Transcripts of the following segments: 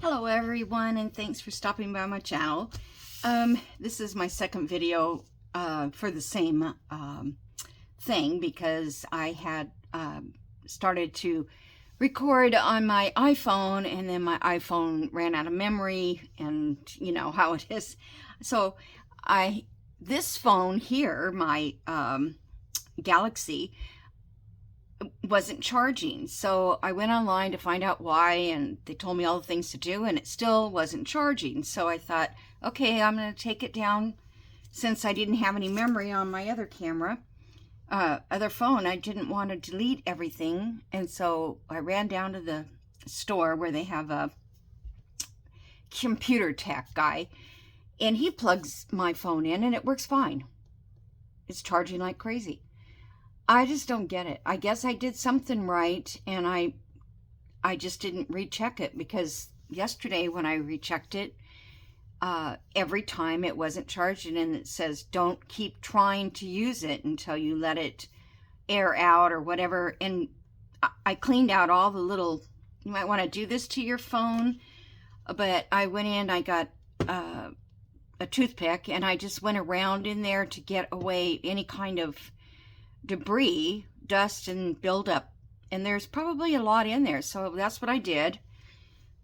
Hello everyone, and thanks for stopping by my channel. This is my second video for the same thing because I had started to record on my iPhone and then my iPhone ran out of memory, and you know how it is. So this phone here, my Galaxy, wasn't charging. So I went online to find out why, and they told me all the things to do, and it still wasn't charging. So I thought, okay, I'm going to take it down. Since I didn't have any memory on my other camera, other phone, I didn't want to delete everything. And so I ran down to the store where they have a computer tech guy, and he plugs my phone in and it works fine. It's charging like crazy. I just don't get it. I guess I did something right, and I just didn't recheck it, because yesterday when I rechecked it, every time it wasn't charging, and it says don't keep trying to use it until you let it air out or whatever. And I cleaned out all the little, you might want to do this to your phone, but I went in, I got a toothpick, and I just went around in there to get away any kind of debris, dust, and buildup. And there's probably a lot in there, so that's what I did.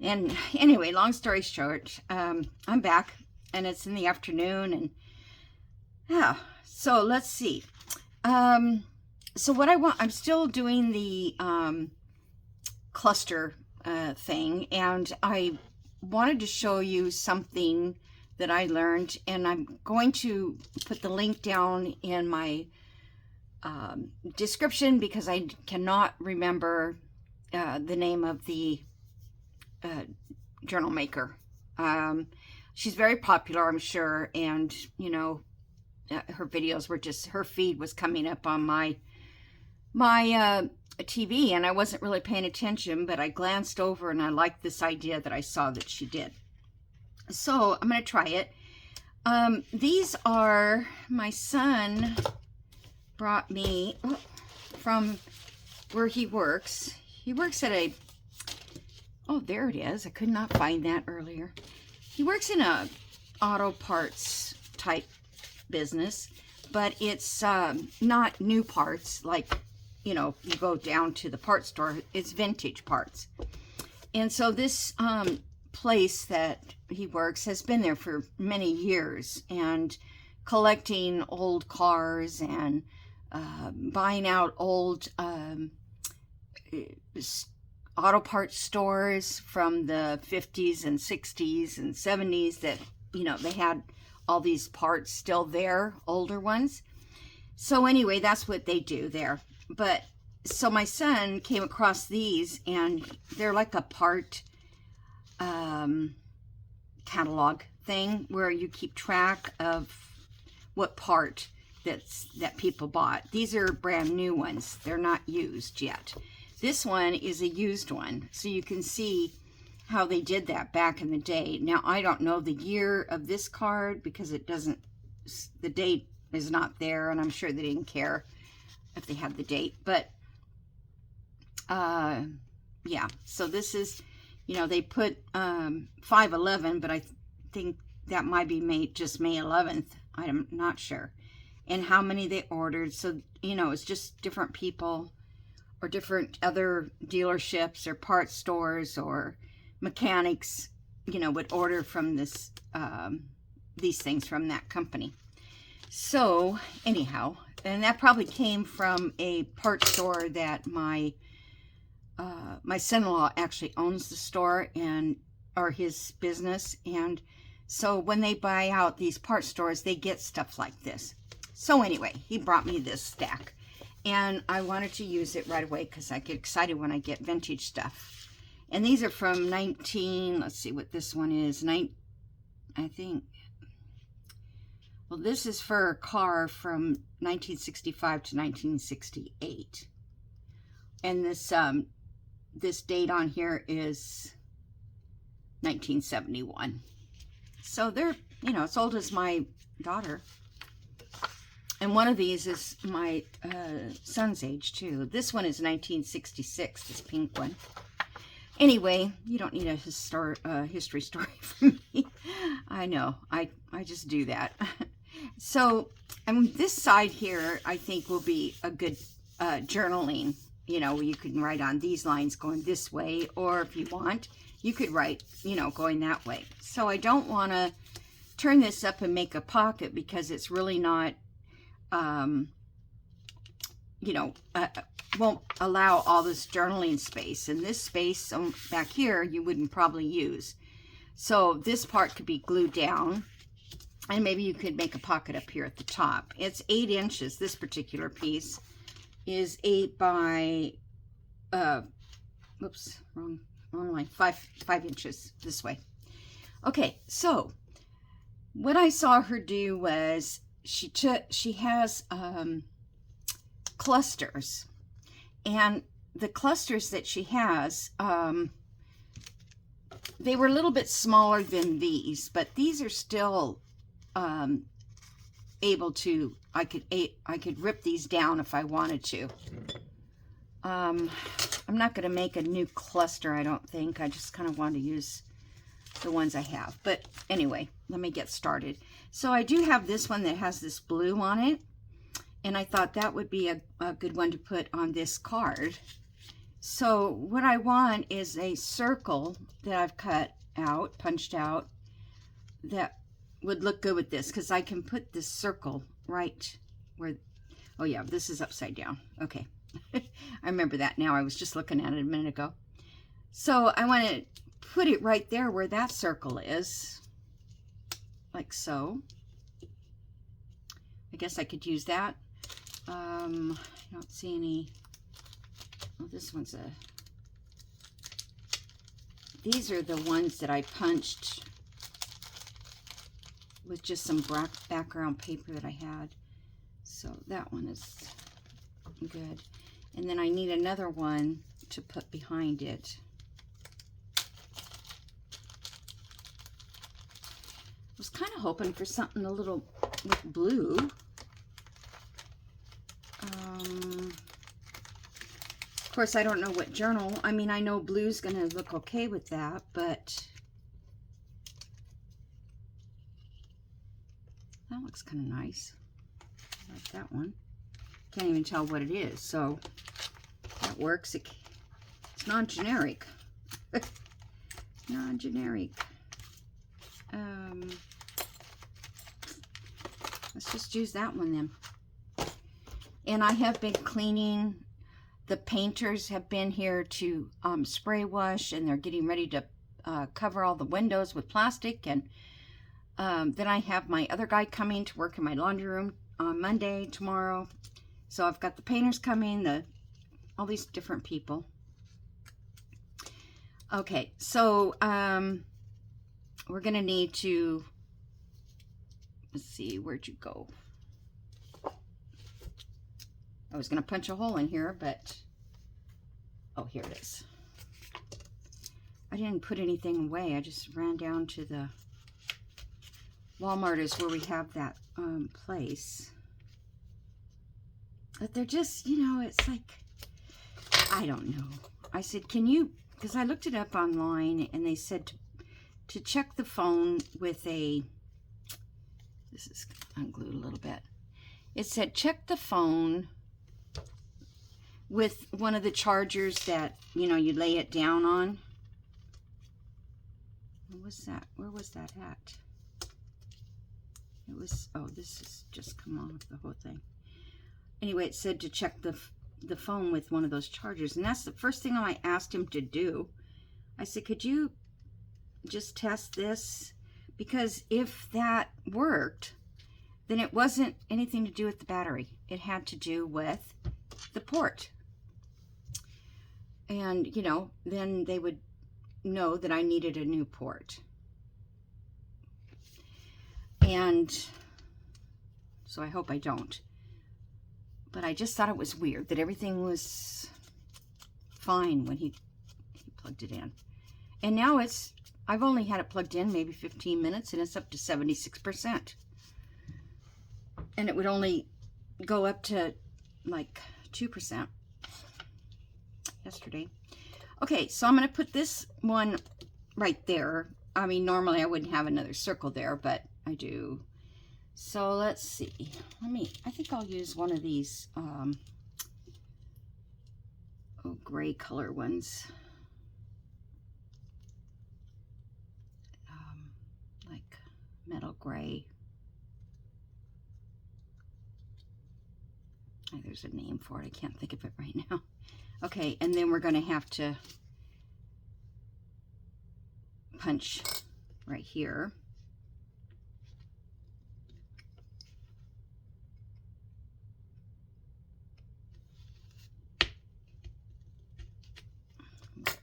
And anyway, long story short, I'm back, and it's in the afternoon, and yeah, so let's see. So what I want, I'm still doing the cluster thing, and I wanted to show you something that I learned, and I'm going to put the link down in my description, because I cannot remember the name of the journal maker. She's very popular, I'm sure, and you know, her videos were just, her feed was coming up on my TV, and I wasn't really paying attention, but I glanced over and I liked this idea that I saw that she did. So I'm going to try it. These are, my son brought me from where he works. He works at a, oh, there it is. I could not find that earlier. He works in a auto parts type business, but it's not new parts like, you know, you go down to the parts store. It's vintage parts. And so this place that he works has been there for many years, and collecting old cars and buying out old auto parts stores from the 50s and 60s and 70s that, you know, they had all these parts still there, older ones. So anyway, that's what they do there. But so my son came across these, and they're like a part catalog thing where you keep track of what part that people bought. These are brand new ones. They're not used yet. This one is a used one, so you can see how they did that back in the day. Now, I don't know the year of this card because it doesn't, the date is not there, and I'm sure they didn't care if they had the date. But yeah, so this is, you know, they put 5/11, but I think that might be May 11th. I'm not sure. And how many they ordered. So, you know, it's just different people or different other dealerships or parts stores or mechanics, you know, would order from this, these things from that company. So anyhow, and that probably came from a parts store that my son-in-law actually owns the store, and or his business. And so when they buy out these parts stores, they get stuff like this. So anyway, he brought me this stack, and I wanted to use it right away because I get excited when I get vintage stuff. And these are from let's see what this one is, I think, well, this is for a car from 1965 to 1968. And this date on here is 1971. So they're, you know, as old as my daughter. And one of these is my son's age too. This one is 1966, this pink one. Anyway, you don't need a history story from me. I know, I just do that. So this side here, I think, will be a good journaling. You know, you can write on these lines going this way, or if you want, you could write, you know, going that way. So I don't want to turn this up and make a pocket because it's really not, you know, won't allow all this journaling space. And this space back here, you wouldn't probably use. So this part could be glued down. And maybe you could make a pocket up here at the top. It's 8 inches. This particular piece is 8 by, whoops, wrong line, 5 inches this way. Okay, so what I saw her do was she has clusters, and the clusters that she has, they were a little bit smaller than these, but these are still able to, I could rip these down if I wanted to. I'm not going to make a new cluster, I don't think. I just kind of want to use the ones I have. But anyway, let me get started. So I do have this one that has this blue on it, and I thought that would be a good one to put on this card. So what I want is a circle that I've cut out, punched out, that would look good with this, because I can put this circle right where, oh yeah, this is upside down. Okay, I remember that now. I was just looking at it a minute ago. So I want to put it right there where that circle is, like so. I guess I could use that. I don't see any. Oh, this one's a. These are the ones that I punched with just some background paper that I had. So that one is good. And then I need another one to put behind it. I was kind of hoping for something a little with blue. Of course, I don't know what journal. I mean, I know blue's going to look okay with that, but that looks kind of nice. I like that one. Can't even tell what it is, so that works. It's non-generic. Non-generic. Let's just use that one then. And I have been cleaning. The painters have been here to spray wash, and they're getting ready to cover all the windows with plastic. And then I have my other guy coming to work in my laundry room on Monday, tomorrow. So I've got the painters coming, all these different people. Okay, so we're going to need to, let's see, where'd you go? I was going to punch a hole in here, but, oh, here it is. I didn't put anything away. I just ran down to the Walmart is where we have that place. But they're just, you know, it's like, I don't know. I said, can you, because I looked it up online, and they said to check the phone with a, this is unglued a little bit. It said check the phone with one of the chargers that, you know, you lay it down on. What was that? Where was that at? It was, oh, this has just come off the whole thing. Anyway, it said to check the phone with one of those chargers. And that's the first thing I asked him to do. I said, could you just test this? Because if that worked, then it wasn't anything to do with the battery. It had to do with the port. And, you know, then they would know that I needed a new port. And so I hope I don't. But I just thought it was weird that everything was fine when he plugged it in. And now I've only had it plugged in maybe 15 minutes, and it's up to 76%. And it would only go up to like 2% yesterday. Okay, so I'm going to put this one right there. I mean, normally I wouldn't have another circle there, but I do. So let's see. I think I'll use one of these gray color ones. Like metal gray. Oh, there's a name for it. I can't think of it right now. Okay, and then we're going to have to punch right here.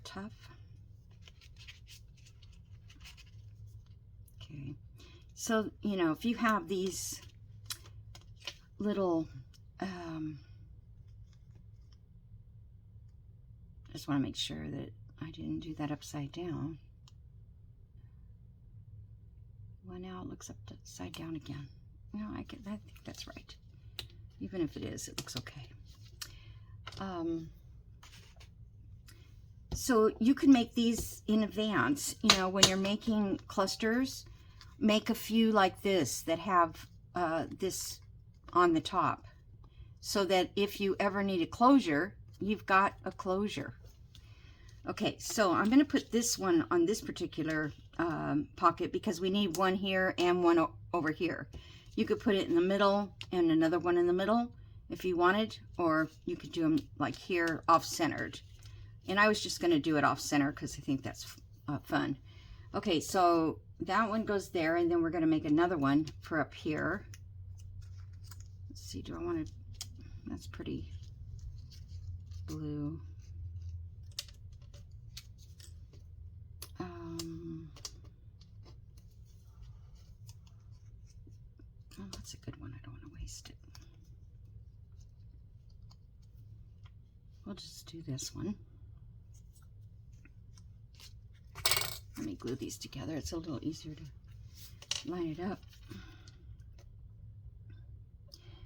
Tough. Okay, so you know, if you have these little just want to make sure that I didn't do that upside down. Well, now it looks upside down again. No, I think that's right. Even if it is, it looks okay. So you can make these in advance. You know, when you're making clusters, make a few like this that have this on the top, so that if you ever need a closure, you've got a closure. Okay, so I'm going to put this one on this particular pocket because we need one here and one over here. You could put it in the middle and another one in the middle if you wanted, or you could do them like here off-centered. And I was just going to do it off-center because I think that's fun. Okay, so that one goes there, and then we're going to make another one for up here. Let's see, do I want to, that's pretty blue. Oh, that's a good one. I don't want to waste it. We'll just do this one. Let me glue these together. It's a little easier to line it up.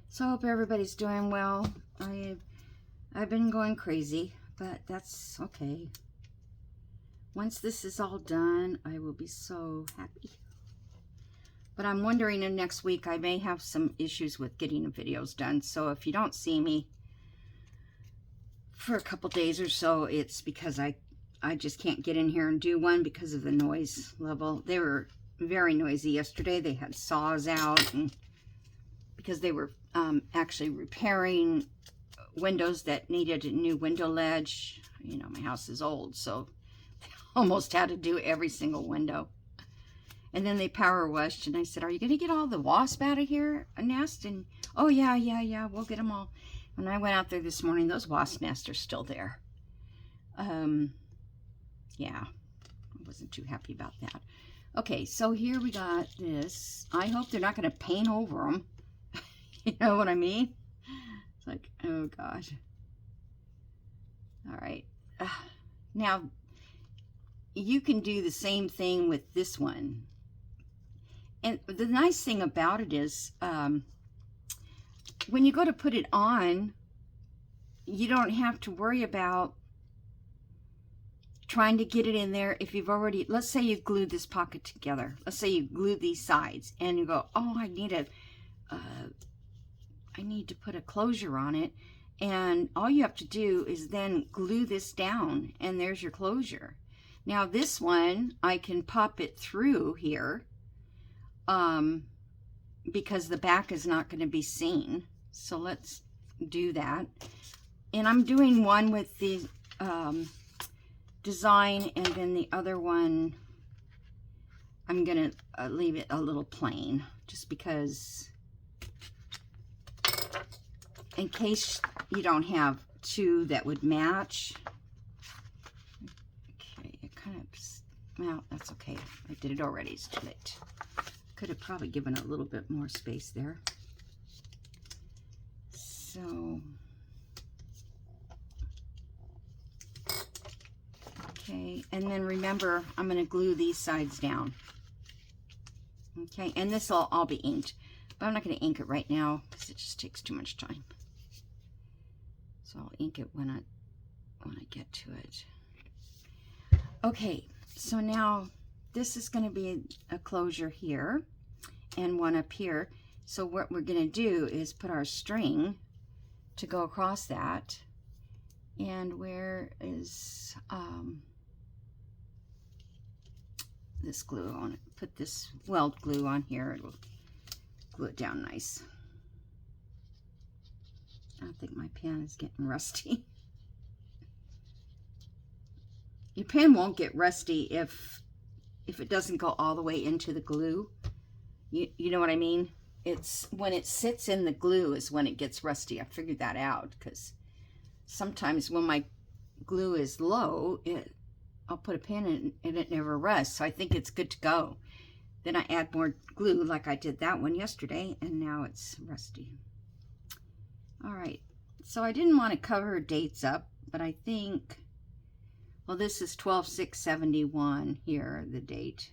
So I hope everybody's doing well. I've been going crazy, but that's okay. Once this is all done, I will be so happy. But I'm wondering if next week I may have some issues with getting the videos done. So if you don't see me for a couple days or so, it's because I just can't get in here and do one because of the noise level. They were very noisy yesterday. They had saws out, and because they were actually repairing windows that needed a new window ledge. You know, my house is old, so they almost had to do every single window. And then they power washed, and I said, are you going to get all the wasp out of here, a nest? And, oh, yeah, we'll get them all. When I went out there this morning, those wasp nests are still there. Yeah, I wasn't too happy about that. Okay, so here we got this. I hope they're not going to paint over them. You know what I mean? It's like, oh, gosh. All right. Now, you can do the same thing with this one. And the nice thing about it is, when you go to put it on, you don't have to worry about trying to get it in there. If you've already, let's say you glued this pocket together. Let's say you glued these sides, and you go, oh, I need to put a closure on it. And all you have to do is then glue this down, and there's your closure. Now this one, I can pop it through here, because the back is not going to be seen. So let's do that. And I'm doing one with the design, and then the other one, I'm going to leave it a little plain, just because, in case you don't have two that would match. Okay, it kind of, well, that's okay. I did it already. It's too late. Could have probably given a little bit more space there. So, okay, and then remember, I'm going to glue these sides down. Okay, and this will all be inked, but I'm not going to ink it right now because it just takes too much time. So I'll ink it when I get to it. Okay, so now this is going to be a closure here and one up here. So what we're going to do is put our string to go across that. And where is this glue on it? Put this weld glue on here. It'll glue it down nice. I think my pen is getting rusty. Your pen won't get rusty if it doesn't go all the way into the glue. You know what I mean? It's when it sits in the glue is when it gets rusty. I figured that out because sometimes when my glue is low, I'll put a pen in and it never rusts. So I think it's good to go. Then I add more glue like I did that one yesterday, and now it's rusty. All right, so I didn't want to cover dates up, but I think, well, this is 12/6/71 here, the date.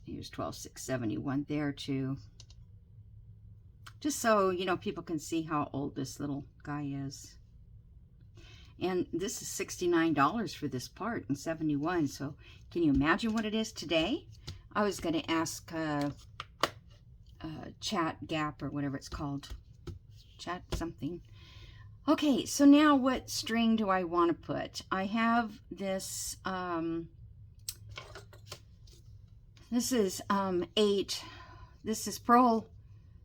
Here's 12/6/71 there too. Just so, you know, people can see how old this little guy is. And this is $69 for this part in 71. So can you imagine what it is today? I was going to ask Chat Gap or whatever it's called. Chat something. Okay, so now what string do I want to put? I have this, this is 8. This is pearl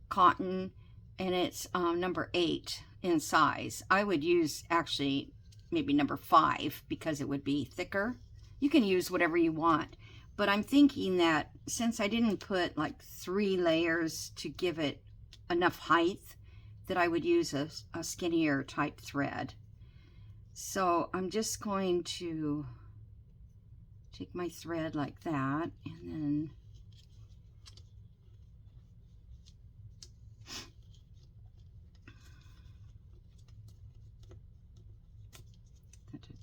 cotton, and it's number 8 in size. I would use actually maybe number 5 because it would be thicker. You can use whatever you want, but I'm thinking that since I didn't put like 3 layers to give it enough height, that I would use a skinnier type thread. So I'm just going to take my thread like that, and then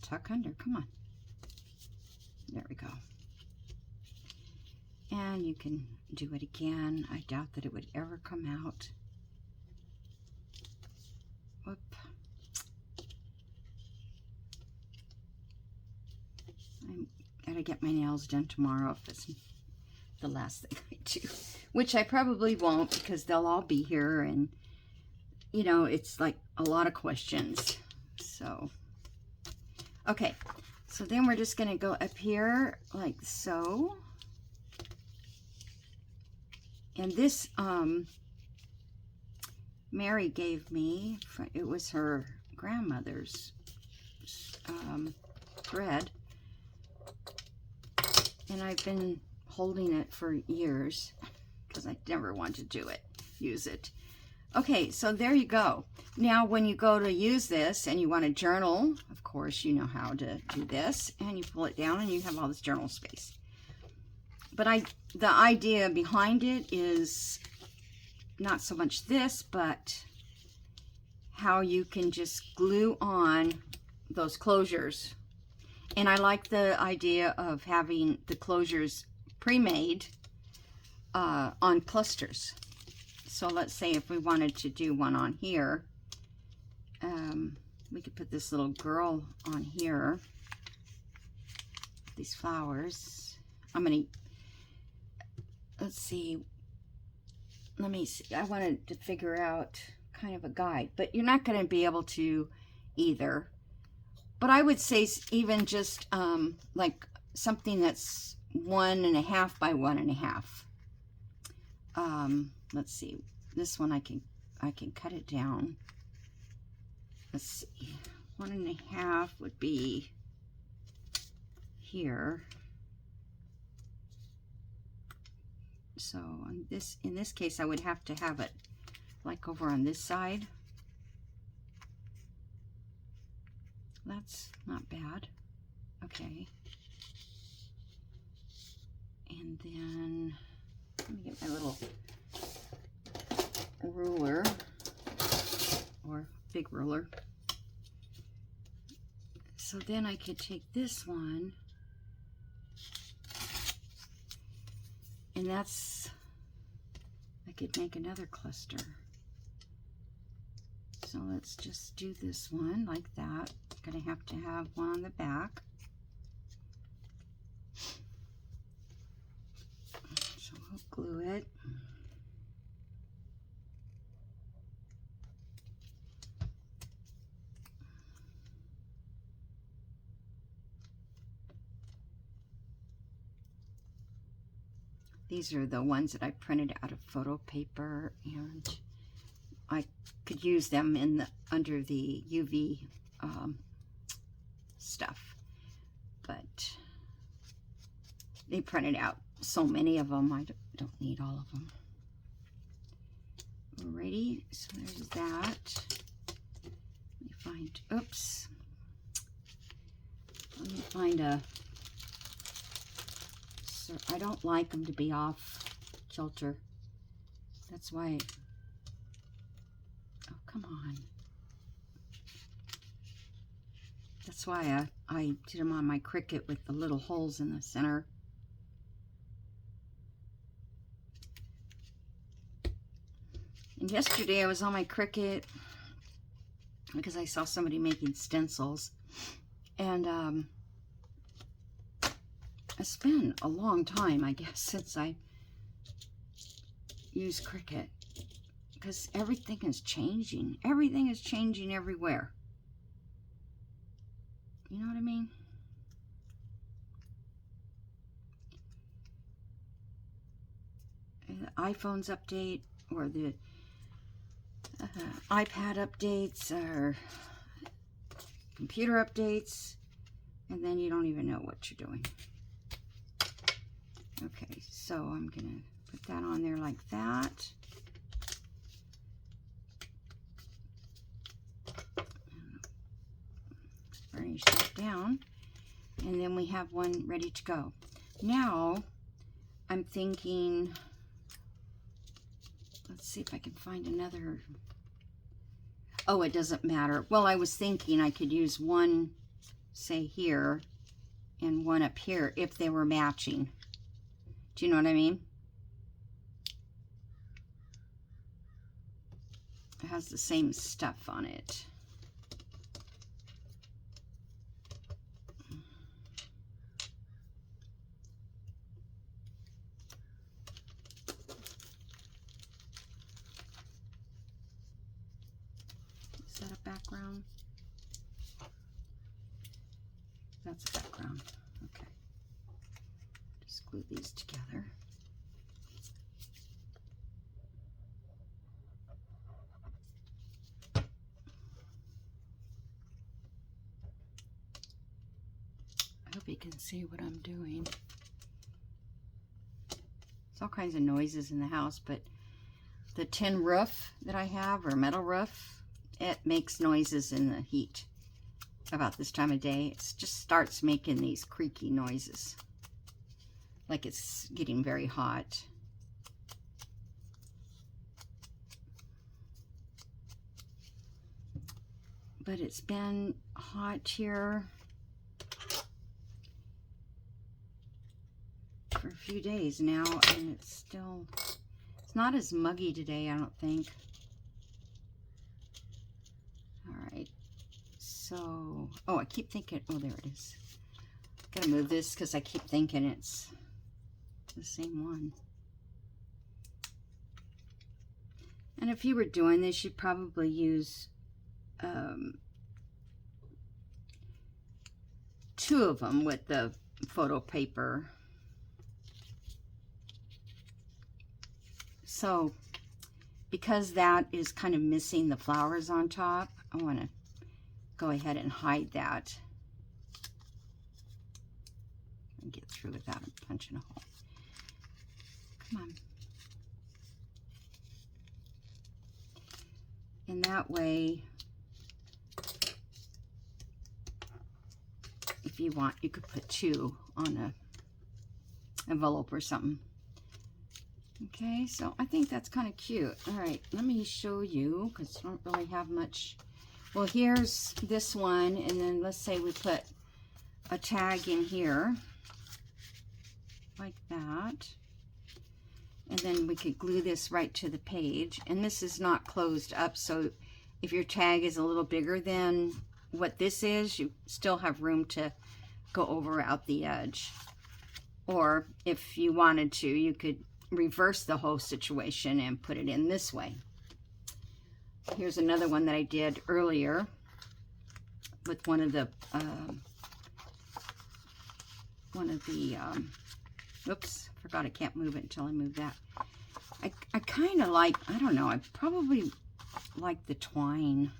tuck under, come on. There we go. And you can do it again. I doubt that it would ever come out. Whoop. I'm gotta get my nails done tomorrow if it's the last thing I do. Which I probably won't because they'll all be here and, you know, it's like a lot of questions. So, okay. So then we're just gonna go up here like so. And this, Mary gave me, it was her grandmother's thread, and I've been holding it for years because I never wanted to use it. Okay, so there you go. Now when you go to use this and you want to journal, of course you know how to do this, and you pull it down and you have all this journal space. But the idea behind it is not so much this, but how you can just glue on those closures. And I like the idea of having the closures pre-made on clusters. So let's say if we wanted to do one on here, we could put this little girl on here, these flowers. I'm gonna, let's see, let me see, I wanted to figure out kind of a guide, but you're not going to be able to either. But I would say even just like something that's 1.5 by 1.5. Let's see, this one I can cut it down. Let's see, 1.5 would be here. So on this, in this case, I would have to have it like over on this side. That's not bad. Okay. And then let me get my little ruler or big ruler. So then I could take this one, and that's, I could make another cluster. So let's just do this one like that. Gonna have to have one on the back. These are the ones that I printed out of photo paper, and I could use them in the under the UV stuff, but they printed out so many of them, I don't need all of them. Alrighty, so there's that. Let me find, oops. Let me find a, so I don't like them to be off kilter. That's why, oh, come on. That's why I did them on my Cricut with the little holes in the center. And yesterday I was on my Cricut because I saw somebody making stencils. And it's been a long time, I guess, since I used Cricut. Because everything is changing. Everything is changing everywhere. You know what I mean? The iPhones update, or the iPad updates, or computer updates, and then you don't even know what you're doing. Okay, so I'm gonna put that on there like that. Burnish that down, and then we have one ready to go. Now I'm thinking, let's see if I can find another. Oh, it doesn't matter. Well, I was thinking I could use one, say here, and one up here if they were matching. Do you know what I mean? It has the same stuff on it. Is that a background? That's a background. Okay. Just glue these together. I hope you can see what I'm doing. There's all kinds of noises in the house, but the tin roof that I have, or metal roof, it makes noises in the heat about this time of day. It just starts making these creaky noises, like it's getting very hot. But it's been hot here for a few days now, and it's not as muggy today, I don't think. All right, so, oh, I keep thinking, oh, there it is. Gotta move this because I keep thinking it's the same one. And if you were doing this, you'd probably use two of them with the photo paper. So because that is kind of missing the flowers on top, I want to go ahead and hide that and get through without punching a hole. Come on. And that way, if you want, you could put two on a envelope or something. Okay, so I think that's kind of cute. All right, let me show you, because I don't really have much. Well, here's this one, and then let's say we put a tag in here, like that. And then we could glue this right to the page. And this is not closed up, so if your tag is a little bigger than what this is, you still have room to go over out the edge. Or if you wanted to, you could reverse the whole situation and put it in this way. Here's another one that I did earlier with one of the Oops, forgot I can't move it until I move that. I kind of like, I don't know, I probably like the twine.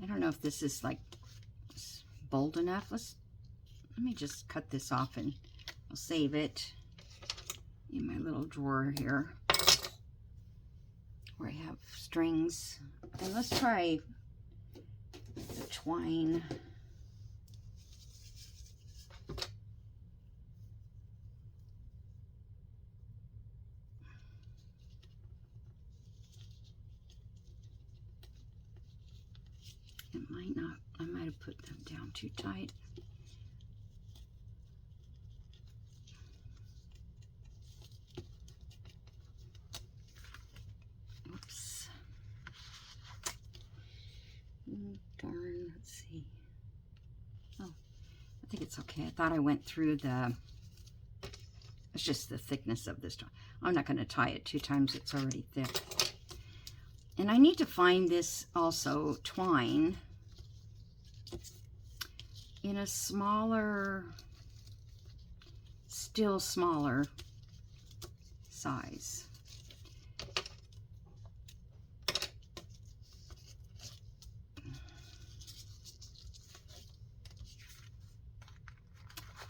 I don't know if this is like bold enough. Let me just cut this off and I'll save it in my little drawer here where I have strings. And let's try the twine. It might not, I might have put them down too tight. Oops. Oh, darn, let's see. Oh, I think it's okay. I thought I went through the, it's just the thickness of this twine. I'm not going to tie it 2 times, it's already thick. And I need to find this also twine in a smaller, still smaller size.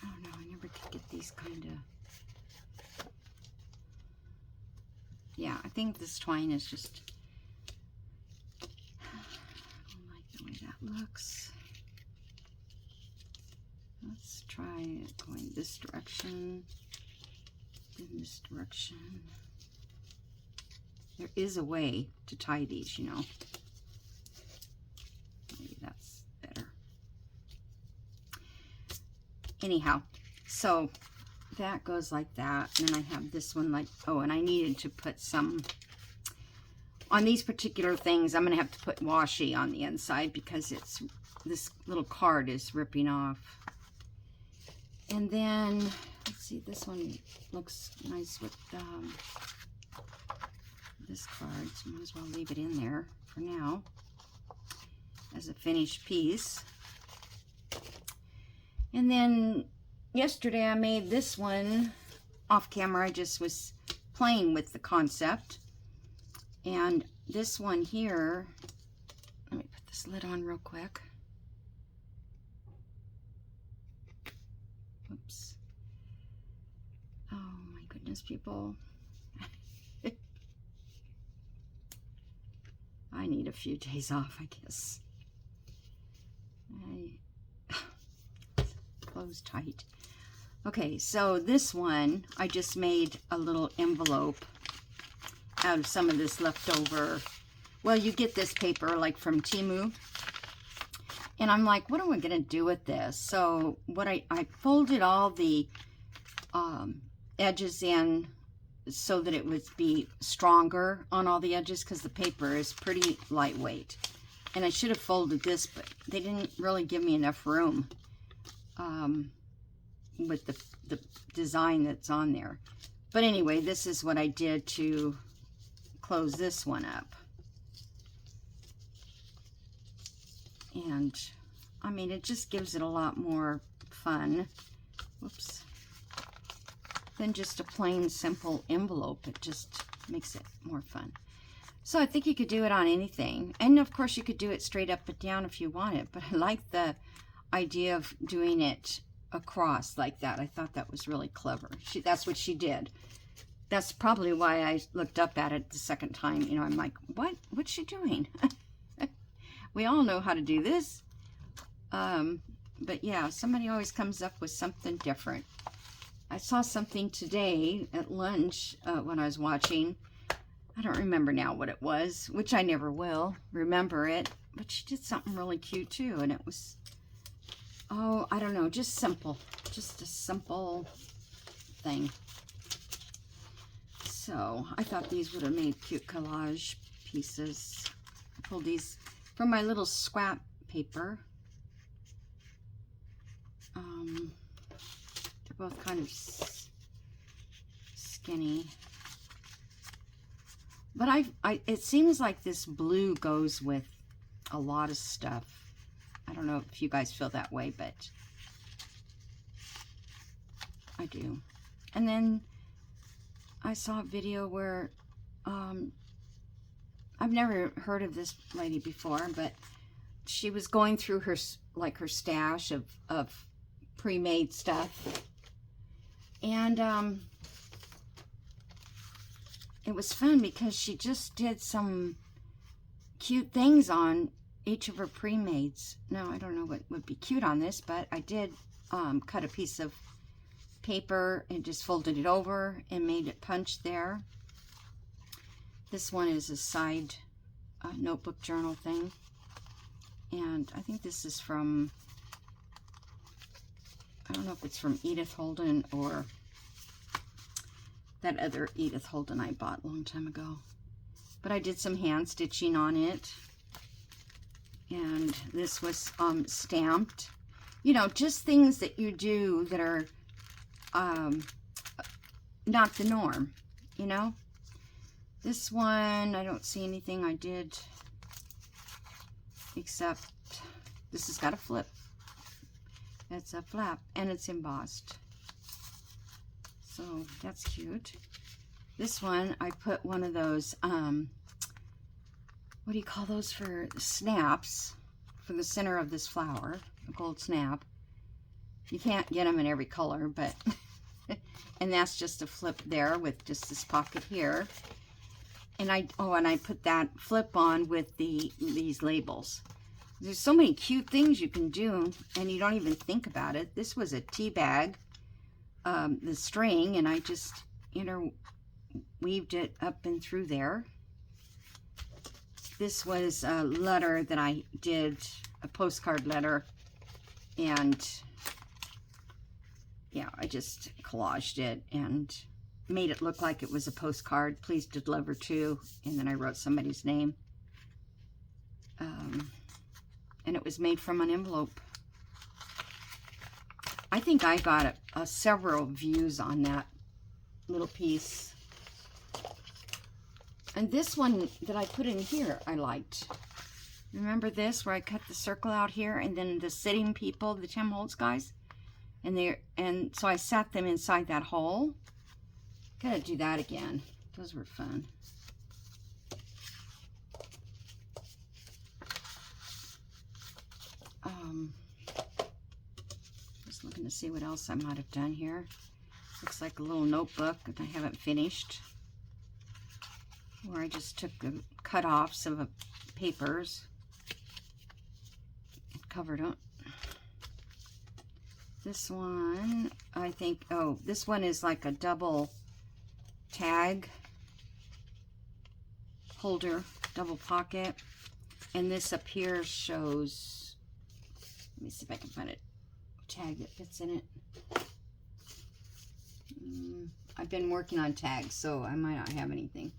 I don't know, I never could get these kind of, yeah, I think this twine is just, I don't like the way that looks. Let's try going this direction, then this direction. There is a way to tie these, you know. Maybe that's better. Anyhow, so that goes like that. And then I have this one like, oh, and I needed to put some, on these particular things, I'm going to have to put washi on the inside because it's, this little card is ripping off. And then, let's see, this one looks nice with this card, so might as well leave it in there for now as a finished piece. And then yesterday I made this one off camera. I just was playing with the concept. And this one here, let me put this lid on real quick. Oops. Oh my goodness, people. I need a few days off, I guess. Close tight. Okay, so this one, I just made a little envelope out of some of this leftover. Well, you get this paper like from Temu. And I'm like, what am I going to do with this? So what I folded all the edges in so that it would be stronger on all the edges because the paper is pretty lightweight. And I should have folded this, but they didn't really give me enough room with the design that's on there. But anyway, this is what I did to close this one up. And I mean, it just gives it a lot more fun. Whoops. Than just a plain simple envelope. It just makes it more fun. So I think you could do it on anything. And of course you could do it straight up and down if you want it. But I like the idea of doing it across like that. I thought that was really clever. That's what she did. That's probably why I looked up at it the second time. You know, I'm like, what's she doing? We all know how to do this. But yeah, somebody always comes up with something different. I saw something today at lunch when I was watching. I don't remember now what it was, which I never will remember it. But she did something really cute too. And it was, oh, I don't know, just simple. Just a simple thing. So I thought these would have made cute collage pieces. I pulled these from my little scrap paper. They're both kind of skinny. But it seems like this blue goes with a lot of stuff. I don't know if you guys feel that way, but I do. And then I saw a video where, I've never heard of this lady before, but she was going through her, like, her stash of pre-made stuff. And, it was fun because she just did some cute things on each of her pre-mades. Now, I don't know what would be cute on this, but I did cut a piece of paper and just folded it over and made it punch there. This one is a side notebook journal thing. And I think this is from, I don't know if it's from Edith Holden or that other Edith Holden I bought a long time ago. But I did some hand stitching on it. And this was stamped. You know, just things that you do that are not the norm, you know. This one, I don't see anything I did except this has got a flip. It's a flap and it's embossed. So that's cute. This one, I put one of those, what do you call those, for snaps for the center of this flower, a gold snap. You can't get them in every color, but, and that's just a flip there with just this pocket here. And I put that flip on with these labels. There's so many cute things you can do, and you don't even think about it. This was a tea bag, the string, and I just interweaved it up and through there. This was a letter that I did, a postcard letter, and yeah, I just collaged it and made it look like it was a postcard. Please deliver to, and then I wrote somebody's name. And it was made from an envelope. I think I got several views on that little piece. And this one that I put in here, I liked. Remember this, where I cut the circle out here, and then the sitting people, the Tim Holtz guys, and so I sat them inside that hole. Gotta do that again. Those were fun. Just looking to see what else I might have done here. Looks like a little notebook that I haven't finished, where I just took the cut-offs of papers and covered them. This one, I think, oh, this one is like a double tag holder, double pocket. And this up here shows, let me see if I can find a tag that fits in it. I've been working on tags, so I might not have anything,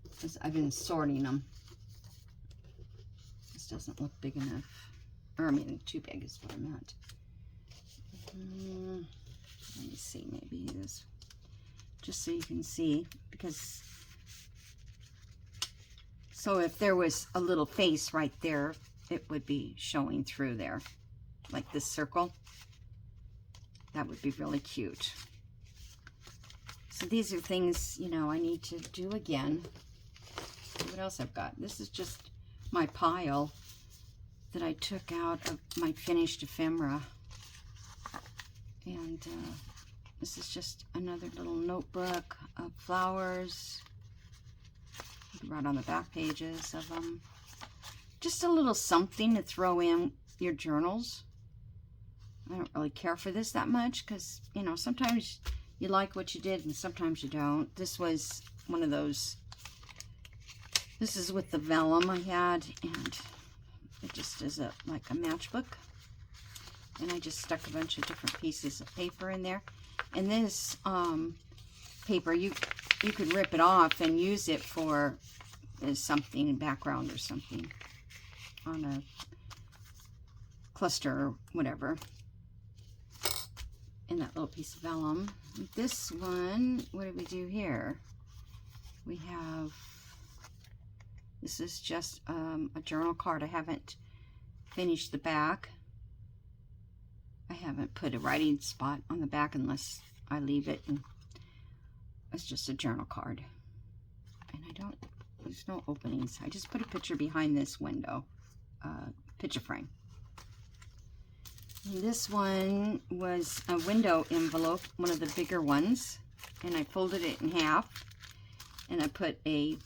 because I've been sorting them. This doesn't look big enough, or I mean too big is what I meant. Let me see, maybe this, just so you can see, because, so if there was a little face right there, it would be showing through there, like this circle. That would be really cute. So these are things, you know, I need to do again. What else I've got? This is just my pile that I took out of my finished ephemera. And this is just another little notebook of flowers. You can write on the back pages of them. Just a little something to throw in your journals. I don't really care for this that much because, you know, sometimes you like what you did and sometimes you don't. This was one of those. This is with the vellum I had, and it just is like a matchbook. And I just stuck a bunch of different pieces of paper in there. And this paper, you could rip it off and use it for something, background or something on a cluster or whatever. And that little piece of vellum. This one, what did we do here? We have, this is just a journal card. I haven't finished the back. I haven't put a writing spot on the back unless I leave it, and it's just a journal card. And there's no openings. I just put a picture behind this window, picture frame. And this one was a window envelope, one of the bigger ones, and I folded it in half, and I put a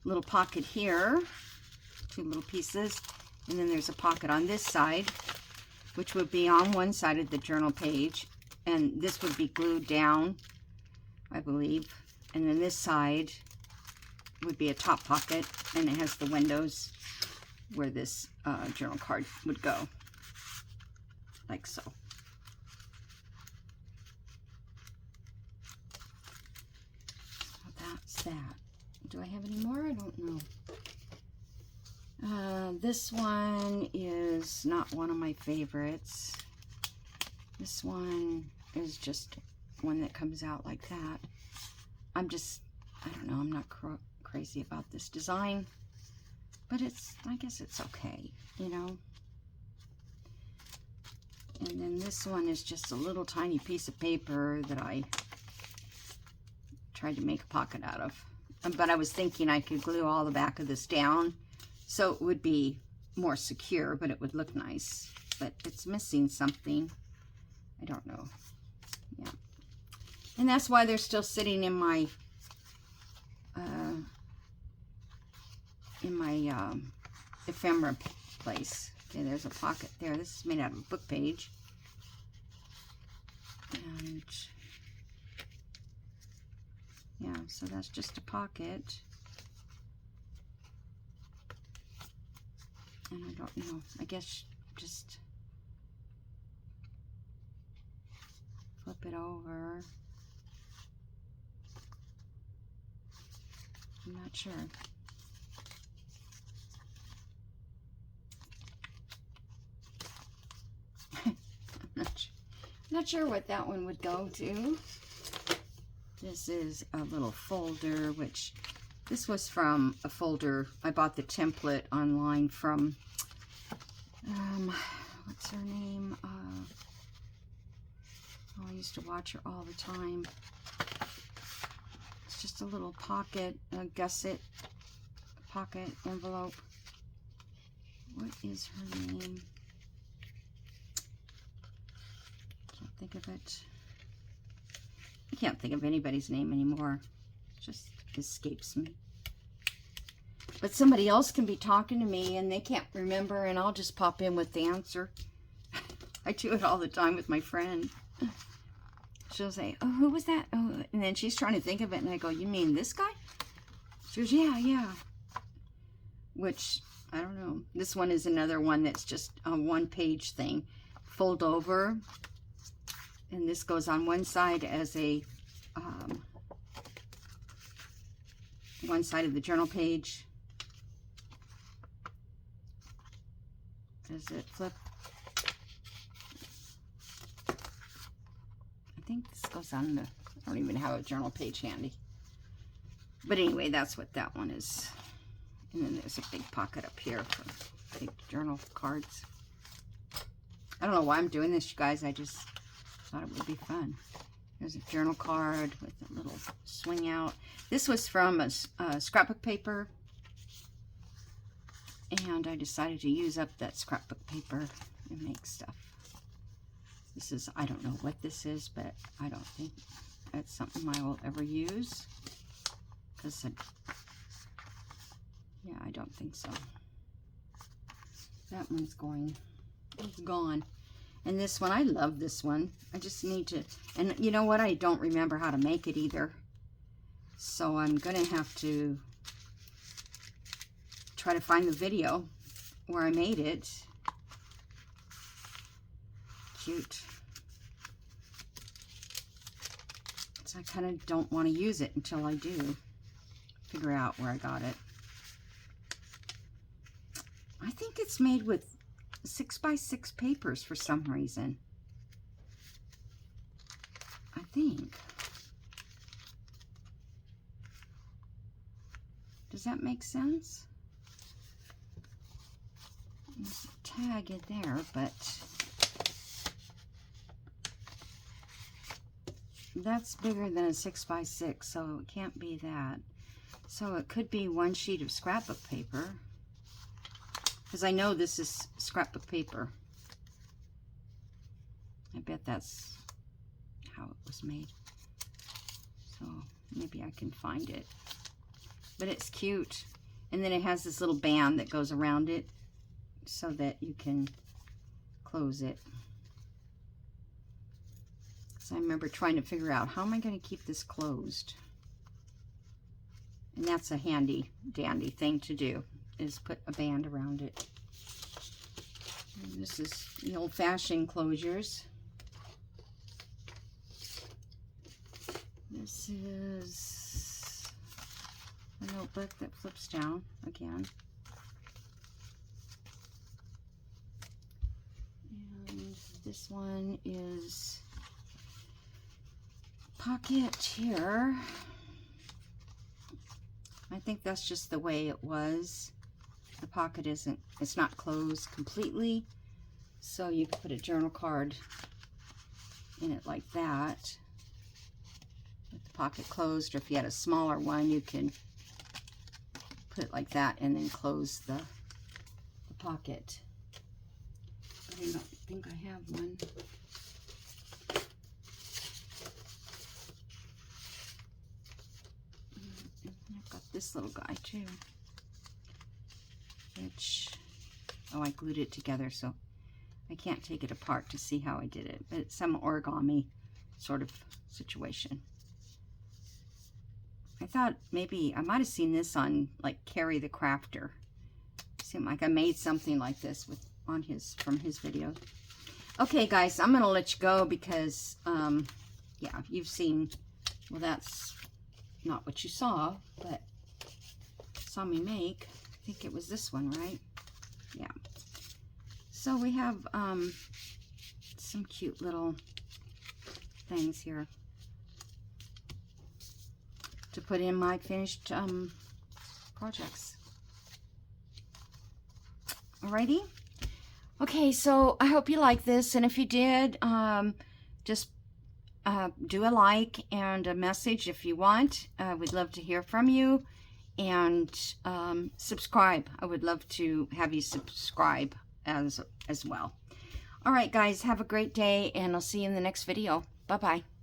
little pocket here, 2 little pieces, and then there's a pocket on this side, which would be on one side of the journal page, and this would be glued down, I believe, and then this side would be a top pocket, and it has the windows where this journal card would go, like so. So that's that. Do I have any more? I don't know. This one is not one of my favorites. This one is just one that comes out like that. I don't know, I'm not crazy about this design, but I guess it's okay, you know. And then this one is just a little tiny piece of paper that I tried to make a pocket out of. But I was thinking I could glue all the back of this down so it would be more secure, but it would look nice. But it's missing something. I don't know. Yeah. And that's why they're still sitting in my ephemera place. Okay, there's a pocket there. This is made out of a book page. And yeah, so that's just a pocket. And I don't know, I guess just flip it over. I'm not sure. Not sure what that one would go to. This is a little folder, which this was from a folder. I bought the template online from, what's her name? I used to watch her all the time. It's just a little pocket, a gusset pocket envelope. What is her name? Can't think of it. I can't think of anybody's name anymore. It just escapes me. But somebody else can be talking to me and they can't remember, and I'll just pop in with the answer. I do it all the time with my friend. She'll say, "Oh, who was that?" Oh, and then she's trying to think of it, and I go, "You mean this guy?" She goes, "Yeah." Which, I don't know. This one is another one that's just a one-page thing. Fold over. And this goes on one side as a, one side of the journal page. Does it flip? I think this goes on the, I don't even have a journal page handy. But anyway, that's what that one is. And then there's a big pocket up here for big journal cards. I don't know why I'm doing this, you guys. I just thought it would be fun. There's a journal card with a little swing out. This was from a scrapbook paper, and I decided to use up that scrapbook paper and make stuff. This is, I don't know what this is, but I don't think that's something I will ever use, because yeah, I don't think so. That one's gone. And this one, I love this one. I just need to, and you know what? I don't remember how to make it either. So I'm going to have to try to find the video where I made it. Cute. So I kind of don't want to use it until I do figure out where I got it. I think it's made with 6x6 papers for some reason. I think. Does that make sense? There's a tag in there, but that's bigger than a 6x6, so it can't be that. So it could be one sheet of scrapbook paper, because I know this is scrapbook paper. I bet that's how it was made. So maybe I can find it. But it's cute. And then it has this little band that goes around it so that you can close it. So I remember trying to figure out, how am I going to keep this closed? And that's a handy dandy thing to do, is put a band around it. And this is the old-fashioned closures. This is a notebook that flips down again. And this one is pocket here. I think that's just the way it was. The pocket isn't, it's not closed completely. So you can put a journal card in it like that, with the pocket closed, or if you had a smaller one, you can put it like that and then close the pocket. I don't think I have one. I've got this little guy too, which, oh, I glued it together, so I can't take it apart to see how I did it, but it's some origami sort of situation. I thought maybe I might have seen this on like Carrie the Crafter. Seemed like I made something like this with from his video. Okay, guys, I'm gonna let you go because yeah, you've seen, well, that's not what you saw, but saw me make. I think it was this one, right? Yeah. So we have some cute little things here to put in my finished projects. Alrighty. Okay, so I hope you like this, and if you did, just do a like and a message if you want. We'd love to hear from you, and subscribe. I would love to have you subscribe as well. All right, guys, have a great day, and I'll see you in the next video. Bye-bye.